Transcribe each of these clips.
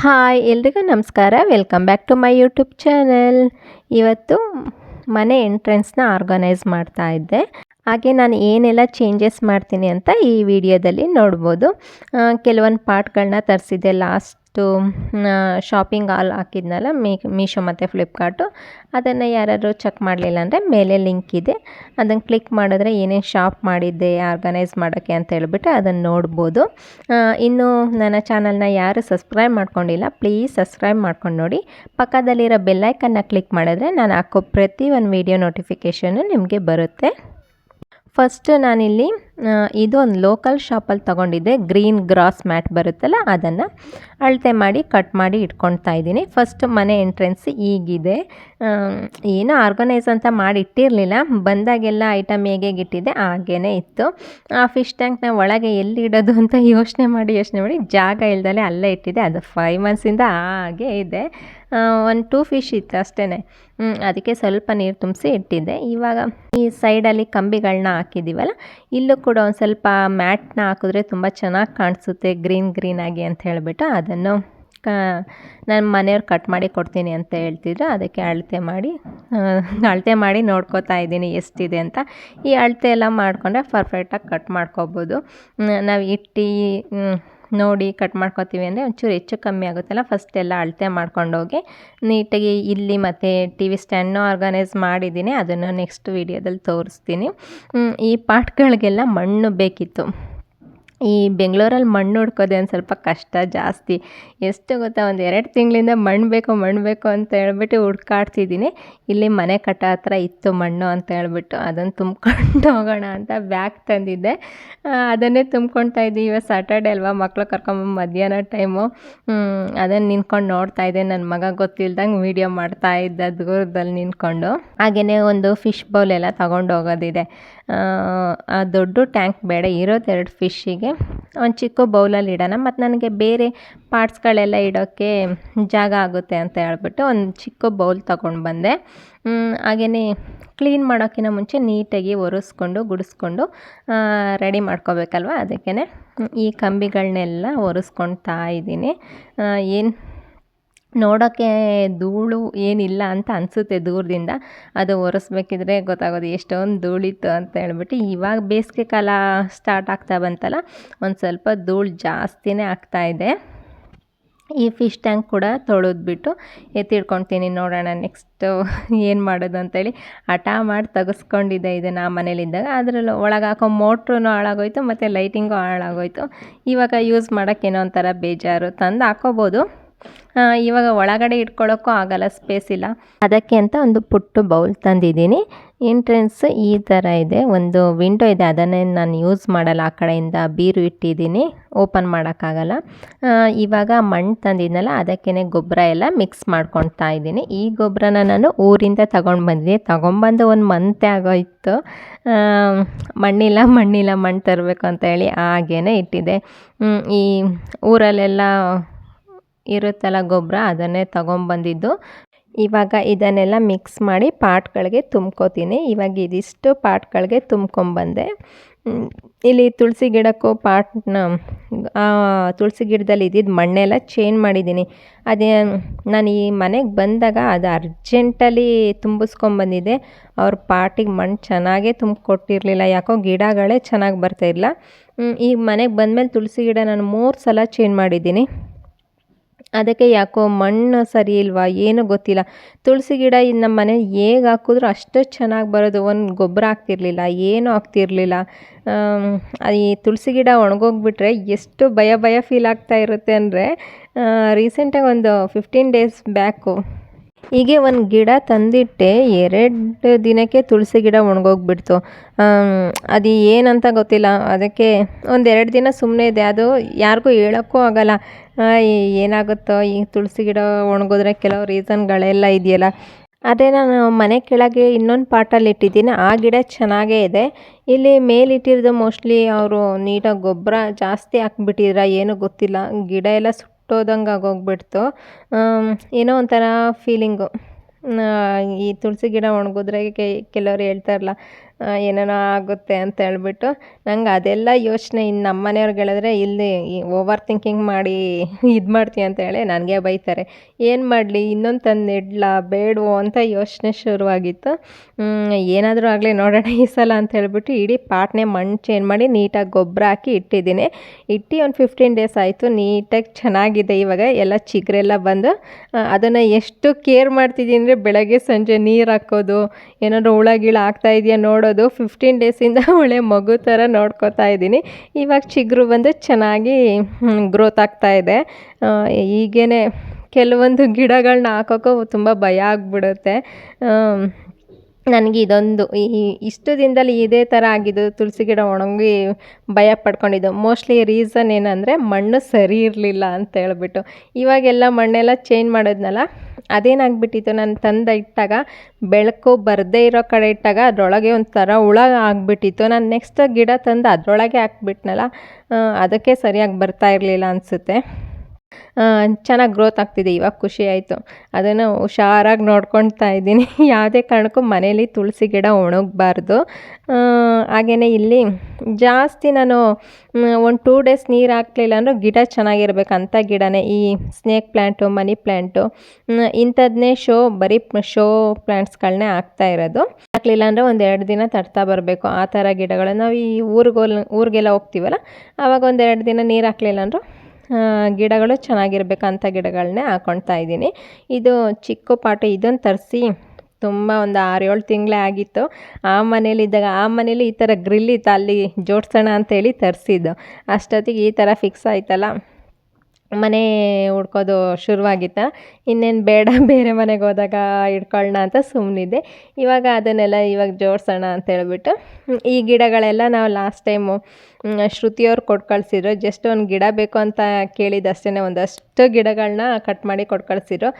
Hi ಎಲ್ರಿಗೂ ನಮಸ್ಕಾರ. Welcome back to my YouTube channel. ಇವತ್ತು ಮನೆ ಎಂಟ್ರೆನ್ಸ್ನ ಆರ್ಗನೈಸ್ ಮಾಡ್ತಾ ಇದ್ದೆ. ಹಾಗೆ ನಾನು ಏನೆಲ್ಲ ಚೇಂಜಸ್ ಮಾಡ್ತೀನಿ ಅಂತ ಈ ವಿಡಿಯೋದಲ್ಲಿ ನೋಡ್ಬೋದು. ಕೆಲವೊಂದು ಪಾರ್ಟ್ಗಳನ್ನ ತರಿಸಿದ್ದೆ. ಲಾಸ್ಟು ಶಾಪಿಂಗ್ ಆಲ್ ಹಾಕಿದ್ನಲ್ಲ ಮೀಶೋ ಮತ್ತು ಫ್ಲಿಪ್ಕಾರ್ಟು, ಅದನ್ನು ಯಾರಾದರೂ ಚೆಕ್ ಮಾಡಲಿಲ್ಲ ಅಂದರೆ ಮೇಲೆ ಲಿಂಕ್ ಇದೆ, ಅದನ್ನು ಕ್ಲಿಕ್ ಮಾಡಿದ್ರೆ ಏನೇನು ಶಾಪ್ ಮಾಡಿದ್ದೆ ಆರ್ಗನೈಸ್ ಮಾಡೋಕ್ಕೆ ಅಂತ ಹೇಳ್ಬಿಟ್ಟು ಅದನ್ನು ನೋಡ್ಬೋದು. ಇನ್ನು ನನ್ನ ಚಾನಲ್ನ ಯಾರು ಸಬ್ಸ್ಕ್ರೈಬ್ ಮಾಡ್ಕೊಂಡಿಲ್ಲ, ಪ್ಲೀಸ್ ಸಬ್ಸ್ಕ್ರೈಬ್ ಮಾಡ್ಕೊಂಡು ನೋಡಿ. ಪಕ್ಕದಲ್ಲಿರೋ ಬೆಲ್ಲೈಕನ್ನ ಕ್ಲಿಕ್ ಮಾಡಿದ್ರೆ ನಾನು ಹಾಕೋ ಪ್ರತಿ ಒಂದು ವೀಡಿಯೋ ನೋಟಿಫಿಕೇಷನ್ನು ನಿಮಗೆ ಬರುತ್ತೆ. ಫಸ್ಟ್ ನಾನಿಲ್ಲಿ ಇದು ಒಂದು ಲೋಕಲ್ ಶಾಪಲ್ಲಿ ತೊಗೊಂಡಿದ್ದೆ. ಗ್ರೀನ್ ಗ್ರಾಸ್ ಮ್ಯಾಟ್ ಬರುತ್ತಲ್ಲ, ಅದನ್ನು ಅಳತೆ ಮಾಡಿ ಕಟ್ ಮಾಡಿ ಇಟ್ಕೊಳ್ತಾ ಇದ್ದೀನಿ. ಫಸ್ಟ್ ಮನೆ ಎಂಟ್ರೆನ್ಸ್ ಹೀಗಿದೆ. ಏನೋ ಆರ್ಗನೈಸ್ ಅಂತ ಮಾಡಿ ಇಟ್ಟಿರಲಿಲ್ಲ, ಬಂದಾಗೆಲ್ಲ ಐಟಮ್ ಹೇಗೆ ಇಟ್ಟಿದ್ದೆ ಹಾಗೇ ಇತ್ತು. ಆ ಫಿಶ್ ಟ್ಯಾಂಕ್ನ ಒಳಗೆ ಎಲ್ಲಿ ಇಡೋದು ಅಂತ ಯೋಚನೆ ಮಾಡಿ ಜಾಗ ಇಲ್ದಲೆ ಅಲ್ಲೇ ಇಟ್ಟಿದ್ದೆ. ಅದು 5 ಮಂತ್ಸಿಂದ ಹಾಗೆ ಇದೆ. ಒಂದು 2 ಫಿಶ್ ಇತ್ತು ಅಷ್ಟೇ. ಅದಕ್ಕೆ ಸ್ವಲ್ಪ ನೀರು ತುಂಬಿಸಿ ಇಟ್ಟಿದ್ದೆ. ಇವಾಗ ಈ ಸೈಡಲ್ಲಿ ಕಂಬಿಗಳನ್ನ ಹಾಕಿದ್ದೀವಲ್ಲ, ಇಲ್ಲೂ ಕೂಡ ಒಂದು ಸ್ವಲ್ಪ ಮ್ಯಾಟ್ನ ಹಾಕಿದ್ರೆ ತುಂಬ ಚೆನ್ನಾಗಿ ಕಾಣಿಸುತ್ತೆ ಗ್ರೀನಾಗಿ ಅಂತ ಹೇಳಿಬಿಟ್ಟು ಅದನ್ನು ನನ್ನ ಮನೆಯವ್ರು ಕಟ್ ಮಾಡಿ ಕೊಡ್ತೀನಿ ಅಂತ ಹೇಳ್ತಿದ್ರು. ಅದಕ್ಕೆ ಅಳತೆ ಮಾಡಿ ನೋಡ್ಕೋತಾ ಇದ್ದೀನಿ ಎಷ್ಟಿದೆ ಅಂತ. ಈ ಅಳತೆ ಎಲ್ಲ ಮಾಡಿಕೊಂಡ್ರೆ ಪರ್ಫೆಕ್ಟಾಗಿ ಕಟ್ ಮಾಡ್ಕೋಬೋದು. ನಾವು ಇಟ್ಟು ನೋಡಿ ಕಟ್ ಮಾಡ್ಕೊತೀವಿ ಅಂದರೆ ಒಂಚೂರು ಹೆಚ್ಚು ಕಮ್ಮಿ ಆಗುತ್ತಲ್ಲ. ಫಸ್ಟ್ ಎಲ್ಲ ಅಳತೆ ಮಾಡ್ಕೊಂಡೋಗಿ ನೀಟಾಗಿ ಇಲ್ಲಿ ಮತ್ತು ಟಿ ವಿ ಸ್ಟ್ಯಾಂಡ್ನೂ ಆರ್ಗನೈಸ್ ಮಾಡಿದ್ದೀನಿ. ಅದನ್ನು ನೆಕ್ಸ್ಟ್ ವೀಡಿಯೋದಲ್ಲಿ ತೋರಿಸ್ತೀನಿ. ಈ ಪಾಟ್ಗಳಿಗೆಲ್ಲ ಮಣ್ಣು ಬೇಕಿತ್ತು. ಈ ಬೆಂಗಳೂರಲ್ಲಿ ಮಣ್ಣು ಹುಡ್ಕೋದೆ ಒಂದು ಸ್ವಲ್ಪ ಕಷ್ಟ ಜಾಸ್ತಿ. ಎಷ್ಟು ಗೊತ್ತಾ, ಒಂದು 2 ತಿಂಗಳಿಂದ ಮಣ್ಣು ಬೇಕು ಅಂತ ಹೇಳ್ಬಿಟ್ಟು ಹುಡ್ಕಾಡ್ತಿದ್ದೀನಿ. ಇಲ್ಲಿ ಮನೆ ಕಟ್ಟ ಹತ್ರ ಇತ್ತು ಮಣ್ಣು ಅಂತ ಹೇಳ್ಬಿಟ್ಟು ಅದನ್ನು ತುಂಬ್ಕೊಂಡು ಹೋಗೋಣ ಅಂತ ಬ್ಯಾಗ್ ತಂದಿದ್ದೆ. ಅದನ್ನೇ ತುಂಬ್ಕೊಳ್ತಾ ಇದ್ದೆ. ಇವತ್ತು ಸಾಟರ್ಡೆ ಅಲ್ವಾ, ಮಕ್ಕಳು ಕರ್ಕೊಂಬಂದು ಮಧ್ಯಾಹ್ನ ಟೈಮು ಅದನ್ನು ನಿಂತ್ಕೊಂಡು ನೋಡ್ತಾ ಇದ್ದೆ. ನನ್ನ ಮಗ ಗೊತ್ತಿಲ್ದಂಗೆ ವೀಡಿಯೋ ಮಾಡ್ತಾ ಇದ್ದ ದೂರದಲ್ಲಿ ನಿಂತ್ಕೊಂಡು. ಹಾಗೆಯೇ ಒಂದು ಫಿಶ್ ಬೌಲ್ ಎಲ್ಲ ತಗೊಂಡು ಹೋಗೋದಿದೆ. ಆ ದೊಡ್ಡ ಟ್ಯಾಂಕ್ ಬೇಡ, ಇರೋದು 2 ಫಿಶ್ಶಿಗೆ ಒಂದು ಚಿಕ್ಕ ಬೌಲಲ್ಲಿ ಇಡೋಣ, ಮತ್ತು ನನಗೆ ಬೇರೆ ಪಾರ್ಟ್ಸ್ಗಳೆಲ್ಲ ಇಡೋಕ್ಕೆ ಜಾಗ ಆಗುತ್ತೆ ಅಂತ ಹೇಳ್ಬಿಟ್ಟು ಒಂದು ಚಿಕ್ಕ ಬೌಲ್ ತಗೊಂಡು ಬಂದೆ. ಹಾಗೆಯೇ ಕ್ಲೀನ್ ಮಾಡೋಕ್ಕಿಂತ ಮುಂಚೆ ನೀಟಾಗಿ ಒರೆಸ್ಕೊಂಡು ಗುಡಿಸ್ಕೊಂಡು ರೆಡಿ ಮಾಡ್ಕೋಬೇಕಲ್ವ, ಅದಕ್ಕೇ ಈ ಕಂಬಿಗಳನ್ನೆಲ್ಲ ಒರೆಸ್ಕೊಳ್ತಾ ಇದ್ದೀನಿ. ಏನು ನೋಡೋಕ್ಕೆ ಧೂಳು ಏನಿಲ್ಲ ಅಂತ ಅನಿಸುತ್ತೆ ದೂರದಿಂದ, ಅದು ಒರೆಸ್ಬೇಕಿದ್ರೆ ಗೊತ್ತಾಗೋದು ಎಷ್ಟೊಂದು ಧೂಳಿತ್ತು ಅಂತ ಹೇಳ್ಬಿಟ್ಟು. ಇವಾಗ ಬೇಸಿಗೆ ಕಾಲ ಸ್ಟಾರ್ಟ್ ಆಗ್ತಾ ಬಂತಲ್ಲ, ಒಂದು ಸ್ವಲ್ಪ ಧೂಳು ಜಾಸ್ತಿನೇ ಆಗ್ತಾಯಿದೆ. ಈ ಫಿಶ್ ಟ್ಯಾಂಕ್ ಕೂಡ ತೊಳೆದ್ಬಿಟ್ಟು ಎತ್ತಿಡ್ಕೊಳ್ತೀನಿ. ನೋಡೋಣ ನೆಕ್ಸ್ಟು ಏನು ಮಾಡೋದು ಅಂತೇಳಿ ಹಠ ಮಾಡಿ ತೆಗೆಸ್ಕೊಂಡಿದ್ದೆ ಇದನ್ನು ಮನೇಲಿದ್ದಾಗ. ಅದರಲ್ಲಿ ಒಳಗೆ ಹಾಕೋ ಮೋಟ್ರೂ ಹಾಳಾಗೋಯ್ತು ಮತ್ತು ಲೈಟಿಂಗು ಹಾಳಾಗೋಯ್ತು. ಇವಾಗ ಯೂಸ್ ಮಾಡೋಕ್ಕೇನೋ ಒಂಥರ ಬೇಜಾರು. ತಂದು ಹಾಕೋಬೋದು, ಇವಾಗ ಒಳಗಡೆ ಇಟ್ಕೊಳ್ಳೋಕ್ಕೂ ಆಗಲ್ಲ, ಸ್ಪೇಸ್ ಇಲ್ಲ. ಅದಕ್ಕೆ ಅಂತ ಒಂದು ಪುಟ್ಟ ಬೌಲ್ ತಂದಿದ್ದೀನಿ. ಎಂಟ್ರೆನ್ಸ್ ಈ ಥರ ಇದೆ. ಒಂದು ವಿಂಡೋ ಇದೆ, ಅದನ್ನೇ ನಾನು ಯೂಸ್ ಮಾಡಲ್ಲ. ಆ ಕಡೆಯಿಂದ ಬೀರು ಇಟ್ಟಿದ್ದೀನಿ, ಓಪನ್ ಮಾಡೋಕ್ಕಾಗಲ್ಲ. ಇವಾಗ ಮಣ್ಣು ತಂದಿದ್ನಲ್ಲ, ಅದಕ್ಕೇ ಗೊಬ್ಬರ ಎಲ್ಲ ಮಿಕ್ಸ್ ಮಾಡ್ಕೊಳ್ತಾ ಇದ್ದೀನಿ. ಈ ಗೊಬ್ಬರನ ನಾನು ಊರಿಂದ ತಗೊಂಬಂದು 1 ಮಂತೆ ಆಗೋಯ್ತು. ಮಣ್ಣು ತರಬೇಕು ಅಂತ ಹೇಳಿ ಹಾಗೇ ಇಟ್ಟಿದ್ದೆ. ಈ ಊರಲ್ಲೆಲ್ಲ ಇರುತ್ತಲ್ಲ ಗೊಬ್ಬರ, ಅದನ್ನೇ ತಗೊಂಬಂದಿದ್ದು. ಇವಾಗ ಇದನ್ನೆಲ್ಲ ಮಿಕ್ಸ್ ಮಾಡಿ ಪಾಟ್ಗಳಿಗೆ ತುಂಬ್ಕೋತೀನಿ. ಇವಾಗ ಇದಿಷ್ಟು ಪಾಟ್ಗಳಿಗೆ ತುಂಬ್ಕೊಂಬಂದೆ. ಇಲ್ಲಿ ತುಳಸಿ ಗಿಡಕ್ಕೂ ತುಳಸಿ ಗಿಡದಲ್ಲಿ ಇದ್ದಿದ್ದು ಮಣ್ಣೆಲ್ಲ ಚೇಂಜ್ ಮಾಡಿದ್ದೀನಿ. ಅದೇ ನಾನು ಈ ಮನೆಗೆ ಬಂದಾಗ ಅದು ಅರ್ಜೆಂಟಲ್ಲಿ ತುಂಬಿಸ್ಕೊಂಬಂದಿದ್ದೆ. ಅವ್ರ ಪಾಟಿಗೆ ಮಣ್ಣು ಚೆನ್ನಾಗೇ ತುಂಬಿಕೊಟ್ಟಿರಲಿಲ್ಲ, ಯಾಕೋ ಗಿಡಗಳೇ ಚೆನ್ನಾಗಿ ಬರ್ತಾಯಿಲ್ಲ. ಈಗ ಮನೆಗೆ ಬಂದಮೇಲೆ ತುಳಸಿ ಗಿಡ ನಾನು 3 ಸಲ ಚೇಂಜ್ ಮಾಡಿದ್ದೀನಿ. ಅದಕ್ಕೆ ಯಾಕೋ ಮಣ್ಣು ಸರಿ ಇಲ್ವಾ ಏನೂ ಗೊತ್ತಿಲ್ಲ. ತುಳಸಿ ಗಿಡ ನಮ್ಮ ಮನೇಲಿ ಹೇಗೆ ಹಾಕಿದ್ರೂ ಅಷ್ಟು ಚೆನ್ನಾಗಿ ಬರೋದು. ಒಂದು ಗೊಬ್ಬರ ಹಾಕ್ತಿರ್ಲಿಲ್ಲ, ಏನೂ ಆಗ್ತಿರ್ಲಿಲ್ಲ. ಈ ತುಳಸಿ ಗಿಡ ಒಣಗೋಗ್ಬಿಟ್ರೆ ಎಷ್ಟು ಭಯ ಫೀಲ್ ಆಗ್ತಾ ಇರುತ್ತೆ ಅಂದರೆ, ರೀಸೆಂಟಾಗಿ ಒಂದು 15 ಡೇಸ್ ಬ್ಯಾಕು ಹೀಗೆ ಒಂದು ಗಿಡ ತಂದಿಟ್ಟೆ. 2 ದಿನಕ್ಕೆ ತುಳಸಿ ಗಿಡ ಒಣಗೋಗ್ಬಿಡ್ತು. ಅದು ಏನಂತ ಗೊತ್ತಿಲ್ಲ. ಅದಕ್ಕೆ ಒಂದು 2 ದಿನ ಸುಮ್ಮನೆ ಇದೆ. ಅದು ಯಾರಿಗೂ ಹೇಳೋಕ್ಕೂ ಆಗಲ್ಲ ಏನಾಗುತ್ತೋ. ಈ ತುಳಸಿ ಗಿಡ ಒಣಗೋದ್ರೆ ಕೆಲವು ರೀಸನ್ಗಳೆಲ್ಲ ಇದೆಯಲ್ಲ. ಅದೇ ನಾನು ಮನೆ ಕೆಳಗೆ ಇನ್ನೊಂದು ಪಾಟಲ್ಲಿ ಇಟ್ಟಿದ್ದೀನಿ, ಆ ಗಿಡ ಚೆನ್ನಾಗೇ ಇದೆ. ಇಲ್ಲಿ ಮೇಲಿಟ್ಟಿರೋದು ಮೋಸ್ಟ್ಲಿ ಅವರು ನೀಟಾಗಿ ಗೊಬ್ಬರ ಜಾಸ್ತಿ ಹಾಕ್ಬಿಟ್ಟಿದ್ರ ಏನೂ ಗೊತ್ತಿಲ್ಲ. ಗಿಡ ಎಲ್ಲ ಸುಟ್ಟೋದಂಗೆ ಆಗೋಗ್ಬಿಡ್ತು. ಏನೋ ಒಂಥರ ಫೀಲಿಂಗು. ಈ ತುಳಸಿ ಗಿಡ ಒಣಗಿದ್ರೆ ಕೆಲವರು ಹೇಳ್ತಾರಲ್ಲ, ಏನೇನೋ ಆಗುತ್ತೆ ಅಂತ ಹೇಳ್ಬಿಟ್ಟು ನಂಗೆ ಅದೆಲ್ಲ ಯೋಚನೆ ಇನ್ನು ನಮ್ಮ ಮನೆಯವ್ರಿಗೆ ಹೇಳಿದ್ರೆ ಇಲ್ಲಿ ಓವರ್ ಥಿಂಕಿಂಗ್ ಮಾಡಿ ಇದು ಮಾಡ್ತೀಯ ಅಂತ ಹೇಳಿ ನನಗೆ ಬೈತಾರೆ. ಏನು ಮಾಡಲಿ, ಇನ್ನೊಂದು ತಂದು ನೆಡ್ಲಾ ಬೇಡವೋ ಅಂತ ಯೋಚನೆ ಶುರುವಾಗಿತ್ತು. ಏನಾದರೂ ಆಗಲಿ ನೋಡೋಣ ಈ ಸಲ ಅಂತ ಹೇಳ್ಬಿಟ್ಟು ಇಡೀ ಪಾಟ್ನೇ ಮಣ್ಣು ಚೇಂಜ್ ಮಾಡಿ ನೀಟಾಗಿ ಗೊಬ್ಬರ ಹಾಕಿ ಇಟ್ಟಿದ್ದೀನಿ. ಇಟ್ಟು ಒಂದು 15 ಡೇಸ್ ಆಯಿತು. ನೀಟಾಗಿ ಚೆನ್ನಾಗಿದೆ. ಇವಾಗ ಎಲ್ಲ ಚಿಗುರೆಲ್ಲ ಬಂದು ಅದನ್ನು ಎಷ್ಟು ಕೇರ್ ಮಾಡ್ತಿದ್ದೀನಿ ಅಂದರೆ ಬೆಳಗ್ಗೆ ಸಂಜೆ ನೀರು ಹಾಕೋದು, ಏನಾದರೂ ಹುಳ ಗಿಳ ಆಗ್ತಾ ಇದೆಯಾ ನೋಡೋದು. 15 ಡೇಸಿಂದ ಒಳ್ಳೆ ಮಗು ಥರ ನೋಡ್ಕೋತಾ ಇದ್ದೀನಿ. ಇವಾಗ ಚಿಗುರು ಬಂದು ಚೆನ್ನಾಗಿ ಗ್ರೋತ್ ಆಗ್ತಾ ಇದೆ. ಈಗೇನೆ ಕೆಲವೊಂದು ಗಿಡಗಳನ್ನ ಹಾಕೋಕ್ಕೂ ತುಂಬ ಭಯ ಆಗಿಬಿಡುತ್ತೆ. ನನಗೆ ಇದೊಂದು ಇಷ್ಟು ದಿನದಲ್ಲಿ ಇದೇ ಥರ ಆಗಿದ್ದು, ತುಳಸಿ ಗಿಡ ಒಣಗಿ ಭಯ ಪಡ್ಕೊಂಡಿದ್ದು. ಮೋಸ್ಟ್ಲಿ ರೀಸನ್ ಏನಂದರೆ ಮಣ್ಣು ಸರಿ ಇರಲಿಲ್ಲ ಅಂತ ಹೇಳ್ಬಿಟ್ಟು. ಇವಾಗೆಲ್ಲ ಮಣ್ಣೆಲ್ಲ ಚೇಂಜ್ ಮಾಡೋದ್ನಲ್ಲ, ಅದೇನಾಗ್ಬಿಟ್ಟಿತ್ತು, ನಾನು ತಂದು ಇಟ್ಟಾಗ ಬೆಳಕು ಬರದೇ ಇರೋ ಕಡೆ ಇಟ್ಟಾಗ ಅದರೊಳಗೆ ಒಂಥರ ಹುಳ ಆಗಿಬಿಟ್ಟಿತ್ತು. ನಾನು ನೆಕ್ಸ್ಟ್ ಗಿಡ ತಂದು ಅದರೊಳಗೆ ಹಾಕ್ಬಿಟ್ನಲ್ಲ, ಅದಕ್ಕೆ ಸರಿಯಾಗಿ ಬರ್ತಾ ಇರಲಿಲ್ಲ ಅನಿಸುತ್ತೆ. ಚೆನ್ನಾಗಿ ಗ್ರೋತ್ ಆಗ್ತಿದೆ. ಇವಾಗ ಖುಷಿ ಆಯಿತು. ಅದನ್ನು ಹುಷಾರಾಗಿ ನೋಡ್ಕೊಳ್ತಾ ಇದ್ದೀನಿ. ಯಾವುದೇ ಕಾರಣಕ್ಕೂ ಮನೇಲಿ ತುಳಸಿ ಗಿಡ ಒಣಗಬಾರ್ದು. ಹಾಗೆಯೇ ಇಲ್ಲಿ ಜಾಸ್ತಿ ನಾನು ಒಂದು 2 ಡೇಸ್ ನೀರು ಹಾಕಲಿಲ್ಲ ಅಂದರೂ ಗಿಡ ಚೆನ್ನಾಗಿರ್ಬೇಕು ಅಂಥ ಗಿಡನೇ ಈ ಸ್ನೇಕ್ ಪ್ಲ್ಯಾಂಟು, ಮನಿ ಪ್ಲ್ಯಾಂಟು, ಇಂಥದ್ದನ್ನೇ ಬರೀ ಶೋ ಪ್ಲ್ಯಾಂಟ್ಸ್ಗಳನ್ನೇ ಹಾಕ್ತಾ ಇರೋದು. ಹಾಕಲಿಲ್ಲ ಅಂದರೆ ಒಂದು 2 ದಿನ ತಡ್ತಾ ಬರಬೇಕು. ಆ ಥರ ಗಿಡಗಳು ನಾವು ಈ ಊರಿಗೆಲ್ಲ ಹೋಗ್ತೀವಲ್ಲ, ಆವಾಗ ಒಂದು 2 ದಿನ ನೀರು ಹಾಕಲಿಲ್ಲ ಅಂದರೂ ಗಿಡಗಳು ಚೆನ್ನಾಗಿರ್ಬೇಕು ಅಂಥ ಗಿಡಗಳನ್ನೇ ಹಾಕ್ಕೊಳ್ತಾ ಇದ್ದೀನಿ. ಇದು ಚಿಕ್ಕ ಪಾಟು, ಇದನ್ನು ತರಿಸಿ ತುಂಬ ಒಂದು 6-7 ತಿಂಗಳೇ ಆಗಿತ್ತು. ಆ ಮನೇಲಿದ್ದಾಗ, ಆ ಮನೇಲಿ ಈ ಥರ ಗ್ರಿಲ್ ಇತ್ತು, ಅಲ್ಲಿ ಜೋಡಿಸೋಣ ಅಂತೇಳಿ ತರಿಸಿದ್ದು. ಅಷ್ಟೊತ್ತಿಗೆ ಈ ಥರ ಫಿಕ್ಸ್ ಆಯ್ತಲ್ಲ, ಮನೆ ಹುಡ್ಕೋದು ಶುರುವಾಗಿತ್ತ. ಇನ್ನೇನು ಬೇಡ, ಬೇರೆ ಮನೆಗೆ ಹೋದಾಗ ಇಟ್ಕೊಳ್ಳೋಣ ಅಂತ ಸುಮ್ಮನಿದ್ದೆ. ಇವಾಗ ಅದನ್ನೆಲ್ಲ ಜೋಡಿಸೋಣ ಅಂತ ಹೇಳ್ಬಿಟ್ಟು ಈ ಗಿಡಗಳೆಲ್ಲ ನಾವು ಲಾಸ್ಟ್ ಟೈಮು ಶ್ರುತಿಯವ್ರು ಕೊಟ್ಟು ಕಳಿಸಿದ್ರು. ಜಸ್ಟ್ ಒಂದು ಗಿಡ ಬೇಕು ಅಂತ ಕೇಳಿದಷ್ಟೇ ಒಂದಷ್ಟು ಗಿಡಗಳನ್ನ ಕಟ್ ಮಾಡಿ ಕೊಟ್ಟು ಕಳಿಸಿದ್ರು.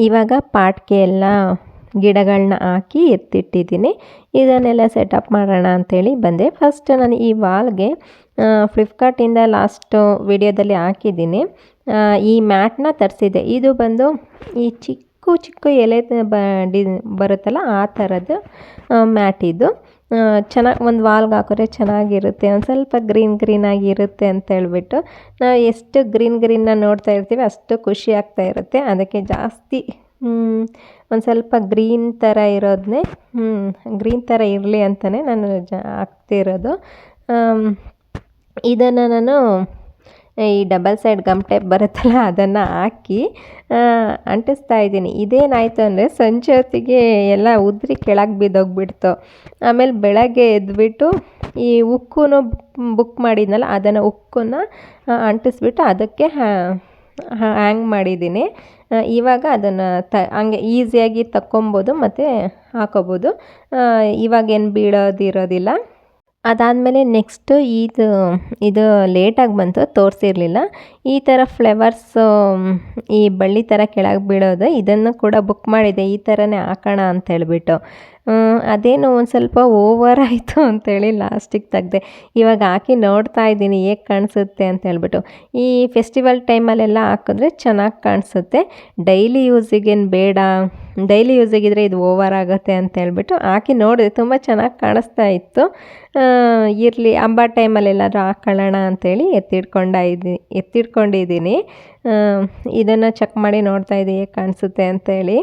ಇವಾಗ ಪಾಟ್ಗೆ ಎಲ್ಲ ಗಿಡಗಳನ್ನ ಹಾಕಿ ಎತ್ತಿಟ್ಟಿದ್ದೀನಿ. ಇದನ್ನೆಲ್ಲ ಸೆಟಪ್ ಮಾಡೋಣ ಅಂಥೇಳಿ ಬಂದೆ. ಫಸ್ಟ್ ನಾನು ಈ ವಾಲ್ಗೆ ಫ್ಲಿಪ್ಕಾರ್ಟಿಂದ ಲಾಸ್ಟ್ ವಿಡಿಯೋದಲ್ಲಿ ಹಾಕಿದ್ದೀನಿ. ಈ ಮ್ಯಾಟ್ನ ತರಿಸಿದ್ದೆ. ಇದು ಬಂದು ಈ ಚಿಕ್ಕ ಎಲೆ ಬರುತ್ತಲ್ಲ, ಆ ಥರದ್ದು ಮ್ಯಾಟ್ ಇದು. ಚೆನ್ನಾಗಿ ಒಂದು ವಾಲ್ಗೆ ಹಾಕಿದ್ರೆ ಚೆನ್ನಾಗಿರುತ್ತೆ, ಒಂದು ಸ್ವಲ್ಪ ಗ್ರೀನ್ ಆಗಿರುತ್ತೆ ಅಂತ ಹೇಳ್ಬಿಟ್ಟು ನಾವು ಎಷ್ಟು ಗ್ರೀನ್ನ ನೋಡ್ತಾ ಇರ್ತೀವಿ ಅಷ್ಟು ಖುಷಿ ಆಗ್ತಾ ಇರುತ್ತೆ. ಅದಕ್ಕೆ ಜಾಸ್ತಿ ಒಂದು ಸ್ವಲ್ಪ ಗ್ರೀನ್ ಥರ ಇರೋದನ್ನೇ ಗ್ರೀನ್ ಥರ ಇರಲಿ ಅಂತಲೇ ನಾನು ಹಾಕ್ತಿರೋದು. ಇದನ್ನು ನಾನು ಈ ಡಬಲ್ ಸೈಡ್ ಗಮ್ ಟೇಪ್ ಬರುತ್ತಲ್ಲ, ಅದನ್ನು ಹಾಕಿ ಅಂಟಿಸ್ತಾ ಇದ್ದೀನಿ. ಇದೇನಾಯಿತು ಅಂದರೆ ಸಂಜೆ ಹೊತ್ತಿಗೆ ಎಲ್ಲ ಉದ್ರಿ ಕೆಳಗೆ ಬಿದ್ದೋಗ್ಬಿಡ್ತು. ಆಮೇಲೆ ಬೆಳಗ್ಗೆ ಎದ್ಬಿಟ್ಟು ಈ ಉಕ್ಕನ್ನು ಬುಕ್ ಮಾಡಿದ್ನಲ್ಲ, ಅದನ್ನು ಉಕ್ಕನ್ನು ಅಂಟಿಸ್ಬಿಟ್ಟು ಅದಕ್ಕೆ ಹ್ಯಾಂಗ್ ಮಾಡಿದ್ದೀನಿ. ಇವಾಗ ಅದನ್ನು ಹಂಗೆ ಈಸಿಯಾಗಿ ತಕ್ಕೊಬೋದು ಮತ್ತು ಹಾಕೋಬೋದು. ಇವಾಗೇನು ಬೀಳೋದಿರೋದಿಲ್ಲ. ಅದಾದಮೇಲೆ ನೆಕ್ಸ್ಟು ಇದು ಲೇಟಾಗಿ ಬಂತು, ತೋರಿಸಿರಲಿಲ್ಲ. ಈ ಥರ ಫ್ಲವರ್ಸು ಈ ಬಳ್ಳಿ ಥರ ಕೆಳಗೆ ಬೀಳೋದು, ಇದನ್ನು ಕೂಡ ಬುಕ್ ಮಾಡಿದ್ದೆ ಈ ಥರನೇ ಹಾಕೋಣ ಅಂತ ಹೇಳ್ಬಿಟ್ಟು. ಅದೇನು ಒಂದು ಸ್ವಲ್ಪ ಓವರ್ ಆಯಿತು ಅಂಥೇಳಿ ಲಾಸ್ಟಿಗೆ ತೆಗ್ದೆ. ಇವಾಗ ಹಾಕಿ ನೋಡ್ತಾ ಇದ್ದೀನಿ ಹೇಗೆ ಕಾಣಿಸುತ್ತೆ ಅಂತ ಹೇಳ್ಬಿಟ್ಟು. ಈ ಫೆಸ್ಟಿವಲ್ ಟೈಮಲ್ಲೆಲ್ಲ ಹಾಕಿದ್ರೆ ಚೆನ್ನಾಗಿ ಕಾಣಿಸುತ್ತೆ. ಡೈಲಿ ಯೂಸಿಗೇನು ಬೇಡ, ಡೈಲಿ ಯೂಸಿಗಿದ್ರೆ ಇದು ಓವರ್ ಆಗುತ್ತೆ ಅಂತ ಹೇಳ್ಬಿಟ್ಟು ಹಾಕಿ ನೋಡಿದೆ. ತುಂಬ ಚೆನ್ನಾಗಿ ಕಾಣಿಸ್ತಾ ಇತ್ತು. ಇರಲಿ, ಹಬ್ಬ ಟೈಮಲ್ಲೆಲ್ಲಾದ್ರೂ ಹಾಕೊಳ್ಳೋಣ ಅಂಥೇಳಿ ಎತ್ತಿಟ್ಕೊಂಡಿದ್ದೀನಿ. ಇದನ್ನು ಚೆಕ್ ಮಾಡಿ ನೋಡ್ತಾ ಇದ್ದೀನಿ ಹೇಗೆ ಕಾಣಿಸುತ್ತೆ ಅಂಥೇಳಿ.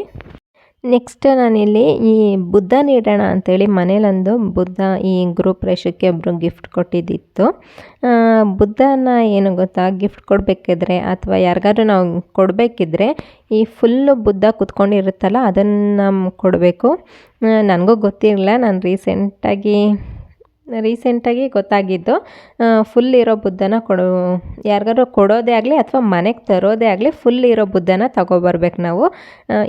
ನೆಕ್ಸ್ಟ್ ನಾನಿಲ್ಲಿ ಈ ಬುದ್ಧನ ಇಡೋಣ ಅಂಥೇಳಿ ಮನೇಲೊಂದು ಬುದ್ಧ ಈ ಗ್ರೂಪ್ ರೇಷಕ್ಕೆ ಒಬ್ಬರು ಗಿಫ್ಟ್ ಕೊಟ್ಟಿದ್ದಿತ್ತು. ಬುದ್ಧನ ಏನು ಗೊತ್ತಾ, ಗಿಫ್ಟ್ ಕೊಡಬೇಕಿದ್ರೆ ಅಥವಾ ಯಾರಿಗಾದ್ರೂ ನಾವು ಕೊಡಬೇಕಿದ್ರೆ ಈ ಫುಲ್ಲು ಬುದ್ಧ ಕೂತ್ಕೊಂಡಿರುತ್ತಲ್ಲ, ಅದನ್ನು ಕೊಡಬೇಕು. ನನಗೂ ಗೊತ್ತಿರಲಿಲ್ಲ. ನಾನು ರೀಸೆಂಟಾಗಿ ರೀಸೆಂಟಾಗಿ ಗೊತ್ತಾಗಿದ್ದು. ಫುಲ್ ಇರೋ ಬುದ್ಧನ ಯಾರಿಗಾರು ಕೊಡೋದೇ ಆಗಲಿ ಅಥವಾ ಮನೆಗೆ ತರೋದೇ ಆಗಲಿ ಫುಲ್ ಇರೋ ಬುದ್ಧನ ತಗೊಬರ್ಬೇಕು ನಾವು.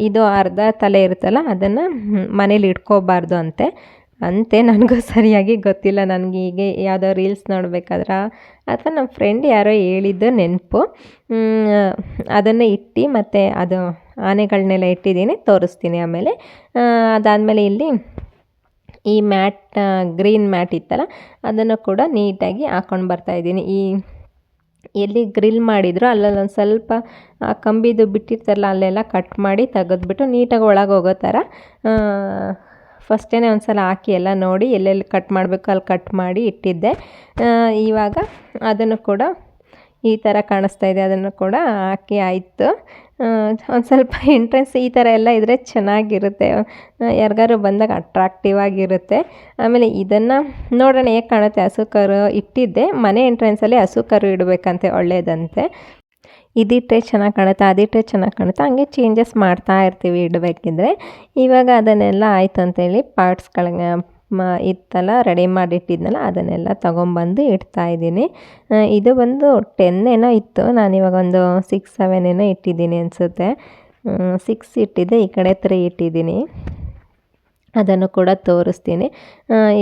ಇದು ಅರ್ಧ ತಲೆ ಇರುತ್ತಲ್ಲ ಅದನ್ನು ಮನೇಲಿ ಇಟ್ಕೋಬಾರ್ದು ಅಂತೆ ನನಗೂ ಸರಿಯಾಗಿ ಗೊತ್ತಿಲ್ಲ. ನನಗೆ ಹೀಗೆ ಯಾವುದೋ ರೀಲ್ಸ್ ನೋಡಬೇಕಾದ್ರೆ ಅಥವಾ ನಮ್ಮ ಫ್ರೆಂಡ್ ಯಾರೋ ಹೇಳಿದ್ದು ನೆನಪು. ಅದನ್ನು ಇಟ್ಟು ಮತ್ತು ಅದು ಆನೆಗಳನ್ನೆಲ್ಲ ಇಟ್ಟಿದ್ದೀನಿ, ತೋರಿಸ್ತೀನಿ ಆಮೇಲೆ. ಅದಾದಮೇಲೆ ಇಲ್ಲಿ ಈ ಗ್ರೀನ್ ಮ್ಯಾಟ್ ಇತ್ತಲ್ಲ ಅದನ್ನು ಕೂಡ ನೀಟಾಗಿ ಹಾಕ್ಕೊಂಡು ಬರ್ತಾಯಿದ್ದೀನಿ. ಎಲ್ಲಿ ಗ್ರಿಲ್ ಮಾಡಿದ್ರು ಅಲ್ಲೊಂದು ಸ್ವಲ್ಪ ಕಂಬಿದು ಬಿಟ್ಟಿರ್ತಾರಲ್ಲ ಅಲ್ಲೆಲ್ಲ ಕಟ್ ಮಾಡಿ ತೆಗೆದ್ಬಿಟ್ಟು ನೀಟಾಗಿ ಒಳಗೆ ಹೋಗೋ ಥರ ಫಸ್ಟೇ ಒಂದು ಸಲ ಹಾಕಿ ಎಲ್ಲ ನೋಡಿ ಎಲ್ಲೆಲ್ಲಿ ಕಟ್ ಮಾಡಬೇಕು ಅಲ್ಲಿ ಕಟ್ ಮಾಡಿ ಇಟ್ಟಿದ್ದೆ. ಇವಾಗ ಅದನ್ನು ಕೂಡ ಈ ಥರ ಕಾಣಿಸ್ತಾ ಇದೆ, ಅದನ್ನು ಕೂಡ ಹಾಕಿ ಆಯಿತು. ಒಂದು ಸ್ವಲ್ಪ ಎಂಟ್ರೆನ್ಸ್ ಈ ಥರ ಎಲ್ಲ ಇದ್ದರೆ ಚೆನ್ನಾಗಿರುತ್ತೆ, ಯಾರಿಗಾರು ಬಂದಾಗ ಅಟ್ರಾಕ್ಟಿವ್ ಆಗಿರುತ್ತೆ. ಆಮೇಲೆ ಇದನ್ನು ನೋಡೋಣ ಹೇಗೆ ಕಾಣುತ್ತೆ. ಹಸು ಕರು ಇಟ್ಟಿದ್ದೆ, ಮನೆ ಎಂಟ್ರೆನ್ಸಲ್ಲಿ ಹಸು ಕರು ಇಡಬೇಕಂತೆ, ಒಳ್ಳೆಯದಂತೆ. ಇದಿಟ್ಟರೆ ಚೆನ್ನಾಗಿ ಕಾಣುತ್ತೆ, ಅದಿಟ್ಟರೆ ಚೆನ್ನಾಗಿ ಕಾಣುತ್ತೆ, ಹಂಗೆ ಚೇಂಜಸ್ ಮಾಡ್ತಾ ಇರ್ತೀವಿ ಇಡಬೇಕಿದ್ರೆ. ಇವಾಗ ಅದನ್ನೆಲ್ಲ ಆಯಿತು ಅಂತೇಳಿ ಪಾರ್ಟ್ಸ್ಗಳಿಗೆ ಇತ್ತಲ್ಲ ರೆಡಿ ಮಾಡಿಟ್ಟಿದ್ನಲ್ಲ ಅದನ್ನೆಲ್ಲ ತೊಗೊಂಬಂದು ಇಡ್ತಾಯಿದ್ದೀನಿ. ಇದು ಬಂದು 10 ಏನೋ ಇತ್ತು, ನಾನಿವಾಗ ಒಂದು 6-7 ಏನೋ ಇಟ್ಟಿದ್ದೀನಿ ಅನಿಸುತ್ತೆ. 6 ಇಟ್ಟಿದ್ದೆ, ಈ ಕಡೆ 3 ಇಟ್ಟಿದ್ದೀನಿ. ಅದನ್ನು ಕೂಡ ತೋರಿಸ್ತೀನಿ.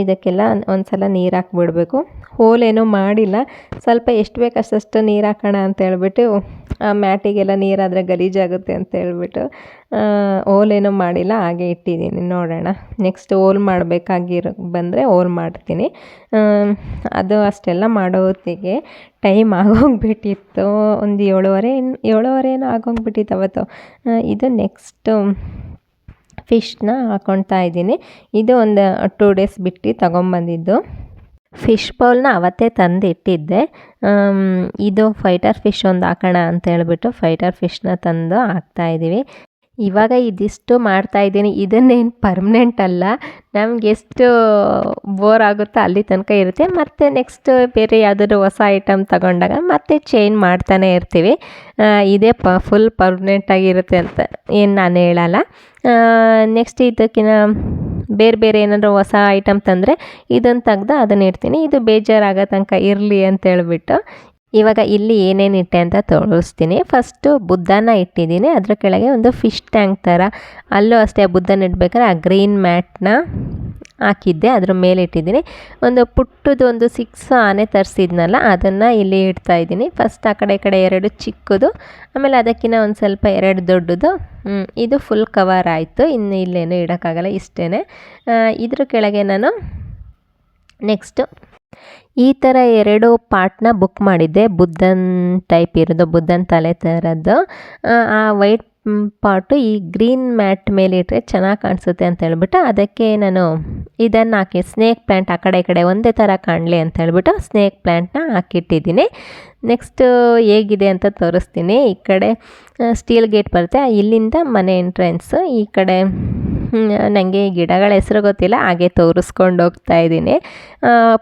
ಇದಕ್ಕೆಲ್ಲ ಒಂದು ಸಲ ನೀರು ಹಾಕ್ಬಿಡ್ಬೇಕು. ಹೋಲೇನೂ ಮಾಡಿಲ್ಲ, ಸ್ವಲ್ಪ ಎಷ್ಟು ಬೇಕು ಅಷ್ಟು ನೀರು ಹಾಕೋಣ ಅಂತ ಹೇಳ್ಬಿಟ್ಟು, ಆ ಮ್ಯಾಟಿಗೆಲ್ಲ ನೀರಾದರೆ ಗಲೀಜಾಗುತ್ತೆ ಅಂತ ಹೇಳ್ಬಿಟ್ಟು ಹೋಲೇನೂ ಮಾಡಿಲ್ಲ, ಹಾಗೆ ಇಟ್ಟಿದ್ದೀನಿ. ನೋಡೋಣ ನೆಕ್ಸ್ಟ್ ಹೋಲ್ ಬಂದರೆ ಹೋಲ್ ಮಾಡ್ತೀನಿ. ಅದು ಅಷ್ಟೆಲ್ಲ ಮಾಡೋ ಹೊತ್ತಿಗೆ ಟೈಮ್ ಆಗೋಗ್ಬಿಟ್ಟಿತ್ತು, ಒಂದು 7:30 ಏನೋ ಆಗೋಗ್ಬಿಟ್ಟಿತ್ತು ಅವತ್ತು. ಇದು ನೆಕ್ಸ್ಟು ಫಿಶ್ನ ಹಾಕ್ಕೊಳ್ತಾ ಇದ್ದೀನಿ. ಇದು ಒಂದು 2 ಡೇಸ್ ಬಿಟ್ಟು ತೊಗೊಂಬಂದಿದ್ದು. ಫಿಶ್ ಬೌಲ್ನ ಅವತ್ತೇ ತಂದು ಇಟ್ಟಿದ್ದೆ. ಇದು ಫೈಟರ್ ಫಿಶ್ ಒಂದು ಹಾಕೋಣ ಅಂತ ಹೇಳ್ಬಿಟ್ಟು ಫೈಟರ್ ಫಿಶ್ನ ತಂದು ಹಾಕ್ತಾಯಿದ್ದೀವಿ. ಇವಾಗ ಇದಿಷ್ಟು ಮಾಡ್ತಾಯಿದ್ದೀನಿ. ಇದನ್ನೇನು ಪರ್ಮನೆಂಟ್ ಅಲ್ಲ, ನಮ್ಗೆ ಎಷ್ಟು ಬೋರ್ ಆಗುತ್ತೋ ಅಲ್ಲಿ ತನಕ ಇರುತ್ತೆ. ಮತ್ತು ನೆಕ್ಸ್ಟ್ ಬೇರೆ ಯಾವುದಾದ್ರು ಹೊಸ ಐಟಮ್ ತಗೊಂಡಾಗ ಮತ್ತೆ ಚೇಂಜ್ ಮಾಡ್ತಾನೆ ಇರ್ತೀವಿ. ಇದೇ ಫುಲ್ ಪರ್ಮನೆಂಟಾಗಿರುತ್ತೆ ಅಂತ ಏನು ನಾನು ಹೇಳಲ್ಲ. ನೆಕ್ಸ್ಟ್ ಇದಕ್ಕಿಂತ ಬೇರೆ ಏನಾದರೂ ಹೊಸ ಐಟಮ್ ತಂದರೆ ಇದನ್ನು ತೆಗ್ದು ಅದನ್ನು ಇಡ್ತೀನಿ. ಇದು ಬೇಜಾರಾಗೋ ತನಕ ಇರಲಿ ಅಂತ ಹೇಳ್ಬಿಟ್ಟು ಇವಾಗ ಇಲ್ಲಿ ಏನೇನು ಇಟ್ಟೆ ಅಂತ ತೋರಿಸ್ತೀನಿ. ಫಸ್ಟು ಬುದ್ಧನ ಇಟ್ಟಿದ್ದೀನಿ, ಅದ್ರ ಕೆಳಗೆ ಒಂದು ಫಿಶ್ ಟ್ಯಾಂಕ್ ಥರ, ಅಲ್ಲೂ ಅಷ್ಟೇ ಬುದ್ಧನ ಇಡ್ಬೇಕಾದ್ರೆ ಆ ಗ್ರೀನ್ ಮ್ಯಾಟ್ನ ಹಾಕಿದ್ದೆ, ಅದ್ರ ಮೇಲೆ ಇಟ್ಟಿದ್ದೀನಿ. ಒಂದು ಪುಟ್ಟದು ಒಂದು 6 ಆನೆ ತರಿಸಿದ್ನಲ್ಲ ಅದನ್ನು ಇಲ್ಲಿ ಇಡ್ತಾಯಿದ್ದೀನಿ. ಫಸ್ಟ್ ಆ ಕಡೆ 2 ಚಿಕ್ಕದು, ಆಮೇಲೆ ಅದಕ್ಕಿಂತ ಒಂದು ಸ್ವಲ್ಪ 2 ದೊಡ್ಡದು. ಇದು ಫುಲ್ ಕವರ್ ಆಯಿತು, ಇನ್ನು ಇಲ್ಲೇನು ಇಡೋಕ್ಕಾಗಲ್ಲ, ಇಷ್ಟೇ. ಇದ್ರ ಕೆಳಗೆ ನಾನು ನೆಕ್ಸ್ಟು ಈ ಥರ 2 ಪಾರ್ಟ್ನ ಬುಕ್ ಮಾಡಿದ್ದೆ, ಬುದ್ಧನ್ ಟೈಪ್ ಇರೋದು, ಬುದ್ಧನ ತಲೆ ಥರದ್ದು. ಆ ವೈಟ್ ಪಾಟು ಈ ಗ್ರೀನ್ ಮ್ಯಾಟ್ ಮೇಲೆ ಇಟ್ಟರೆ ಚೆನ್ನಾಗಿ ಕಾಣಿಸುತ್ತೆ ಅಂತ ಹೇಳ್ಬಿಟ್ಟು ಅದಕ್ಕೆ ನಾನು ಇದನ್ನು ಹಾಕಿ ಸ್ನೇಕ್ ಪ್ಲ್ಯಾಂಟ್ ಆ ಕಡೆ ಒಂದೇ ಥರ ಕಾಣಲಿ ಅಂತ ಹೇಳ್ಬಿಟ್ಟು ಸ್ನೇಕ್ ಪ್ಲ್ಯಾಂಟ್ನ ಹಾಕಿಟ್ಟಿದ್ದೀನಿ. ನೆಕ್ಸ್ಟು ಹೇಗಿದೆ ಅಂತ ತೋರಿಸ್ತೀನಿ. ಈ ಕಡೆ ಸ್ಟೀಲ್ ಗೇಟ್ ಬರುತ್ತೆ, ಇಲ್ಲಿಂದ ಮನೆ ಎಂಟ್ರೆನ್ಸು. ಈ ಕಡೆ ನನಗೆ ಗಿಡಗಳ ಹೆಸರು ಗೊತ್ತಿಲ್ಲ, ಹಾಗೆ ತೋರಿಸ್ಕೊಂಡು ಹೋಗ್ತಾ ಇದ್ದೀನಿ.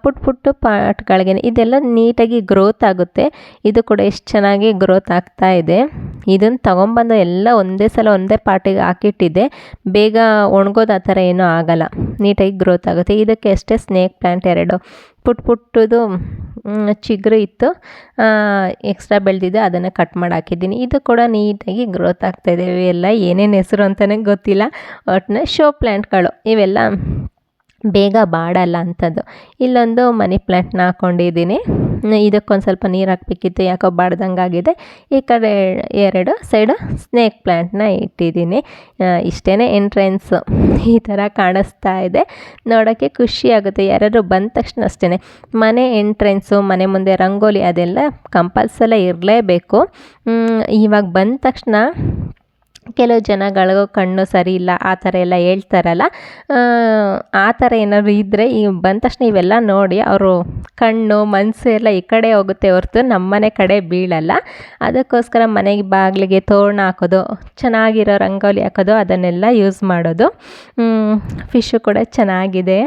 ಪುಟ್ಟ ಪಾಟ್ಗಳಿಗೆ ಇದೆಲ್ಲ ನೀಟಾಗಿ ಗ್ರೋತ್ ಆಗುತ್ತೆ. ಇದು ಕೂಡ ಎಷ್ಟು ಚೆನ್ನಾಗಿ ಗ್ರೋತ್ ಆಗ್ತಾ ಇದೆ. ಇದನ್ನು ತೊಗೊಂಬಂದು ಎಲ್ಲ ಒಂದೇ ಪಾಟಿಗೆ ಹಾಕಿಟ್ಟಿದ್ದೆ, ಬೇಗ ಒಣಗೋದು ಆ ಥರ ಏನೂ ಆಗಲ್ಲ, ನೀಟಾಗಿ ಗ್ರೋತ್ ಆಗುತ್ತೆ. ಇದಕ್ಕೆ ಅಷ್ಟೇ ಸ್ನೇಕ್ ಪ್ಲ್ಯಾಂಟ್ 2 ಪುಟ್ಟದು ಚಿಗುರು ಇತ್ತು, ಎಕ್ಸ್ಟ್ರಾ ಬೆಳೆದಿದೆ, ಅದನ್ನು ಕಟ್ ಮಾಡಿ ಹಾಕಿದ್ದೀನಿ. ಇದು ಕೂಡ ನೀಟಾಗಿ ಗ್ರೋತ್ ಆಗ್ತಾಯಿದೆ. ಇವೆಲ್ಲ ಏನೇನು ಹೆಸರು ಅಂತಲೇ ಗೊತ್ತಿಲ್ಲ, ಒಟ್ಟಿನಲ್ಲಿ ಶೋ ಪ್ಲ್ಯಾಂಟ್ಗಳು, ಇವೆಲ್ಲ ಬೇಗ ಬಾಡಲ್ಲ ಅಂಥದ್ದು. ಇಲ್ಲೊಂದು ಮನಿ ಪ್ಲ್ಯಾಂಟ್ನ ಹಾಕ್ಕೊಂಡಿದ್ದೀನಿ. ಇದಕ್ಕೊಂದು ಸ್ವಲ್ಪ ನೀರು ಹಾಕಬೇಕಿತ್ತು, ಯಾಕೋ ಬಾಡ್ದಂಗಾಗಿದೆ. ಈ ಕಡೆ 2 ಸೈಡು ಸ್ನೇಕ್ ಪ್ಲ್ಯಾಂಟ್ನ ಇಟ್ಟಿದ್ದೀನಿ. ಇಷ್ಟೇ ಎಂಟ್ರೆನ್ಸು, ಈ ಥರ ಕಾಣಿಸ್ತಾ ಇದೆ. ನೋಡೋಕ್ಕೆ ಖುಷಿ ಆಗುತ್ತೆ. ಯಾರಾದ್ರು ಬಂದ ತಕ್ಷಣ ಅಷ್ಟೇ, ಮನೆ ಎಂಟ್ರೆನ್ಸು, ಮನೆ ಮುಂದೆ ರಂಗೋಲಿ ಅದೆಲ್ಲ ಕಂಪಲ್ಸರಿ ಇರಲೇಬೇಕು. ಇವಾಗ ಬಂದ ತಕ್ಷಣ ಕೆಲವು ಜನಗಳಿಗೂ ಕಣ್ಣು ಸರಿ ಇಲ್ಲ ಆ ಥರ ಎಲ್ಲ ಹೇಳ್ತಾರಲ್ಲ, ಆ ಥರ ಏನಾದ್ರು ಇದ್ದರೆ ಈ ಬಂದ ತಕ್ಷಣ ಇವೆಲ್ಲ ನೋಡಿ ಅವರು ಕಣ್ಣು ಮನಸ್ಸು ಎಲ್ಲ ಈ ಕಡೆ ಹೋಗುತ್ತೆ ಹೊರತು ನಮ್ಮನೆ ಕಡೆ ಬೀಳಲ್ಲ. ಅದಕ್ಕೋಸ್ಕರ ಮನೆಗೆ ಬಾಗಿಲಿಗೆ ತೋರಣ ಹಾಕೋದು, ಚೆನ್ನಾಗಿರೋ ರಂಗೋಲಿ ಹಾಕೋದು, ಅದನ್ನೆಲ್ಲ ಯೂಸ್ ಮಾಡೋದು. ಫಿಶ್ಶು ಕೂಡ ಚೆನ್ನಾಗಿದೆ.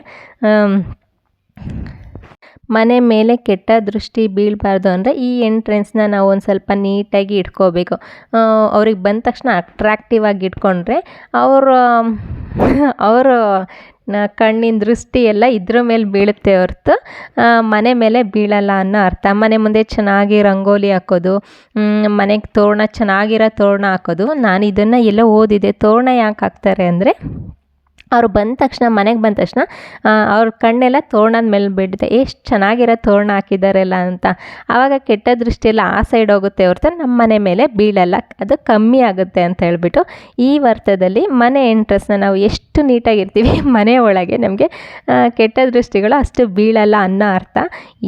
ಮನೆ ಮೇಲೆ ಕೆಟ್ಟ ದೃಷ್ಟಿ ಬೀಳಬಾರ್ದು ಅಂದರೆ ಈ ಎಂಟ್ರೆನ್ಸ್ನ ನಾವು ಒಂದು ಸ್ವಲ್ಪ ನೀಟಾಗಿ ಇಟ್ಕೋಬೇಕು. ಅವ್ರಿಗೆ ಬಂದ ತಕ್ಷಣ ಅಟ್ರಾಕ್ಟಿವ್ ಆಗಿ ಇಟ್ಕೊಂಡ್ರೆ ಅವರು ಕಣ್ಣಿನ ದೃಷ್ಟಿ ಎಲ್ಲ ಇದ್ರ ಮೇಲೆ ಬೀಳುತ್ತೆ ಹೊರತು ಮನೆ ಮೇಲೆ ಬೀಳಲ್ಲ ಅನ್ನೋ ಅರ್ಥ. ಮನೆ ಮುಂದೆ ಚೆನ್ನಾಗಿ ರಂಗೋಲಿ ಹಾಕೋದು, ಮನೆಗೆ ತೋರಣ ಚೆನ್ನಾಗಿರೋ ತೋರಣ ಹಾಕೋದು. ನಾನು ಇದನ್ನು ಎಲ್ಲೋ ಓದಿದೆ, ತೋರಣ ಯಾಕೆ ಹಾಕ್ತಾರೆ ಅಂದರೆ ಅವ್ರು ಬಂದ ತಕ್ಷಣ, ಮನೆಗೆ ಬಂದ ತಕ್ಷಣ ಅವ್ರ ಕಣ್ಣೆಲ್ಲ ತೋರಣದ ಮೇಲೆ ಬಿಡುತ್ತೆ, ಎಷ್ಟು ಚೆನ್ನಾಗಿರೋ ತೋರಣ ಹಾಕಿದ್ದಾರಲ್ಲ ಅಂತ. ಆವಾಗ ಕೆಟ್ಟ ದೃಷ್ಟಿಯೆಲ್ಲ ಆ ಸೈಡ್ ಹೋಗುತ್ತೆ ಹೊರತು ನಮ್ಮ ಮನೆ ಮೇಲೆ ಬೀಳಲ್ಲ, ಅದು ಕಮ್ಮಿ ಆಗುತ್ತೆ ಅಂತ ಹೇಳ್ಬಿಟ್ಟು ಈ ಅರ್ಥದಲ್ಲಿ ಮನೆ ಎಂಟ್ರೆನ್ಸ್ನ ನಾವು ಎಷ್ಟು ನೀಟಾಗಿರ್ತೀವಿ ಮನೆ ಒಳಗೆ ನಮಗೆ ಕೆಟ್ಟ ದೃಷ್ಟಿಗಳು ಅಷ್ಟು ಬೀಳಲ್ಲ ಅನ್ನೋ ಅರ್ಥ.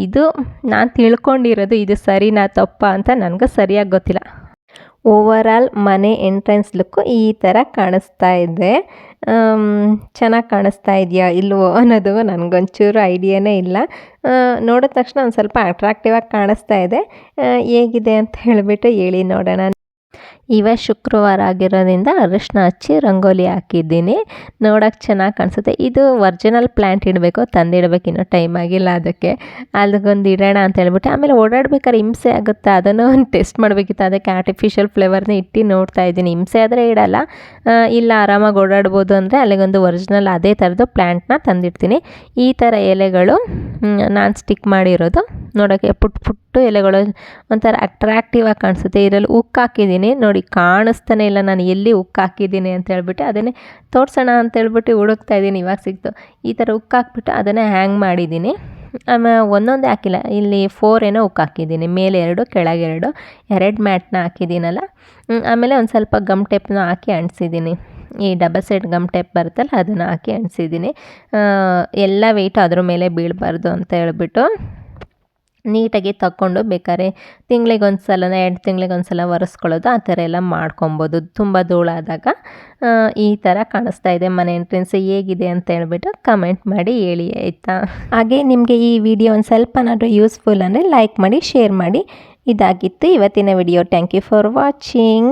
ಇದು ನಾನು ತಿಳ್ಕೊಂಡಿರೋದು, ಇದು ಸರಿನಾ ತಪ್ಪಾ ಅಂತ ನನಗೂ ಸರಿಯಾಗಿ ಗೊತ್ತಿಲ್ಲ. ಓವರಾಲ್ ಮನೆ ಎಂಟ್ರೆನ್ಸ್ ಲುಕ್ಕು ಈ ಥರ ಕಾಣಿಸ್ತಾ ಇದೆ. ಚೆನ್ನಾಗಿ ಕಾಣಿಸ್ತಾ ಇದೆಯಾ ಇಲ್ವೋ ಅನ್ನೋದು ನನಗೊಂಚೂರು ಐಡಿಯಾನೇ ಇಲ್ಲ. ನೋಡಿದ ತಕ್ಷಣ ಒಂದು ಸ್ವಲ್ಪ ಅಟ್ರಾಕ್ಟಿವ್ ಆಗಿ ಕಾಣಿಸ್ತಾ ಇದೆ. ಹೇಗಿದೆ ಅಂತ ಹೇಳಿಬಿಟ್ಟು ಹೇಳಿ ನೋಡೋಣ. ಶುಕ್ರವಾರ ಆಗಿರೋದ್ರಿಂದ ಅರಿಶಿನ ಹಚ್ಚಿ ರಂಗೋಲಿ ಹಾಕಿದ್ದೀನಿ. ನೋಡೋಕೆ ಚೆನ್ನಾಗಿ ಕಾಣಿಸುತ್ತೆ. ಇದು ಒರಿಜಿನಲ್ ಪ್ಲ್ಯಾಂಟ್ ಇಡಬೇಕು, ತಂದಿಡಬೇಕು, ಇನ್ನೂ ಟೈಮ್ ಆಗಿಲ್ಲ ಅದಕ್ಕೆ. ಅಲ್ಲಿಗೊಂದು ಇಡೋಣ ಅಂತ ಹೇಳ್ಬಿಟ್ಟು ಆಮೇಲೆ ಓಡಾಡ್ಬೇಕಾದ್ರೆ ಹಿಂಸೆ ಆಗುತ್ತೆ, ಅದನ್ನು ಒಂದು ಟೆಸ್ಟ್ ಮಾಡಬೇಕಿತ್ತು. ಅದಕ್ಕೆ ಆರ್ಟಿಫಿಷಿಯಲ್ ಫ್ಲೇವರ್ನ ಇಟ್ಟು ನೋಡ್ತಾ ಇದ್ದೀನಿ. ಹಿಂಸೆ ಆದರೆ ಇಡಲ್ಲ, ಇಲ್ಲ ಆರಾಮಾಗಿ ಓಡಾಡ್ಬೋದು ಅಂದರೆ ಅಲ್ಲಿಗೊಂದು ಒರಿಜಿನಲ್ ಅದೇ ಥರದ್ದು ಪ್ಲ್ಯಾಂಟ್ನ ತಂದಿಡ್ತೀನಿ. ಈ ಥರ ಎಲೆಗಳು ನಾನು ಸ್ಟಿಕ್ ಮಾಡಿರೋದು. ನೋಡೋಕ್ಕೆ ಪುಟ್ಟು ಎಲೆಗಳು ಒಂಥರ ಅಟ್ರಾಕ್ಟಿವ್ ಆಗಿ ಕಾಣಿಸುತ್ತೆ. ಇದರಲ್ಲಿ ಉಕ್ಕು ಹಾಕಿದ್ದೀನಿ ನೋಡಿ, ಕಾಣಿಸ್ತಾನೆ ಇಲ್ಲ ನಾನು ಎಲ್ಲಿ ಉಕ್ಕು ಹಾಕಿದ್ದೀನಿ ಅಂತ ಹೇಳ್ಬಿಟ್ಟು ಅದನ್ನೇ ತೋರಿಸೋಣ ಅಂತ ಹೇಳ್ಬಿಟ್ಟು ಹುಡುಕ್ತಾ ಇದ್ದೀನಿ. ಇವಾಗ ಸಿಕ್ತು. ಈ ಥರ ಉಕ್ಕು ಹಾಕ್ಬಿಟ್ಟು ಅದನ್ನೇ ಹ್ಯಾಂಗ್ ಮಾಡಿದ್ದೀನಿ. ಆಮೇಲೆ ಒಂದೊಂದೇ ಹಾಕಿಲ್ಲ, ಇಲ್ಲಿ 4 ಏನೋ ಉಕ್ಕು ಹಾಕಿದ್ದೀನಿ, ಮೇಲೆ 2 ಕೆಳಗೆ 2 ಮ್ಯಾಟ್ನ ಹಾಕಿದ್ದೀನಲ್ಲ. ಆಮೇಲೆ ಒಂದು ಸ್ವಲ್ಪ ಗಮ್ ಟೇಪ್ನ ಹಾಕಿ ಅಂಟಿಸಿದ್ದೀನಿ. ಈ ಡಬಲ್ ಸೈಡ್ ಗಮ್ ಟೇಪ್ ಬರುತ್ತಲ್ಲ ಅದನ್ನು ಹಾಕಿ ಅಂಟಿಸಿದ್ದೀನಿ. ಎಲ್ಲ ವೆಯ್ಟು ಅದ್ರ ಮೇಲೆ ಬೀಳಬಾರ್ದು ಅಂತ ಹೇಳ್ಬಿಟ್ಟು ನೀಟಾಗಿ ತಗೊಂಡು ಬೇಕಾದ್ರೆ ತಿಂಗಳಿಗೊಂದು ಸಲನ 2 ತಿಂಗಳಿಗೊಂದು ಸಲ ಒರೆಸ್ಕೊಳ್ಳೋದು, ಆ ಥರ ಎಲ್ಲ ಮಾಡ್ಕೊಬೋದು. ತುಂಬ ಧೂಳಾದಾಗ ಈ ಥರ ಕಾಣಿಸ್ತಾ ಇದೆ ಮನೆ ಎಂಟ್ರೆನ್ಸ್. ಹೇಗಿದೆ ಅಂತ ಹೇಳ್ಬಿಟ್ಟು ಕಮೆಂಟ್ ಮಾಡಿ ಹೇಳಿ ಆಯಿತಾ. ಹಾಗೆ ನಿಮಗೆ ಈ ವಿಡಿಯೋ ಒಂದು ಸ್ವಲ್ಪನಾದರೂ ಯೂಸ್ಫುಲ್ ಅಂದರೆ ಲೈಕ್ ಮಾಡಿ, ಶೇರ್ ಮಾಡಿ. ಇದಾಗಿತ್ತು ಇವತ್ತಿನ video. Thank you for watching.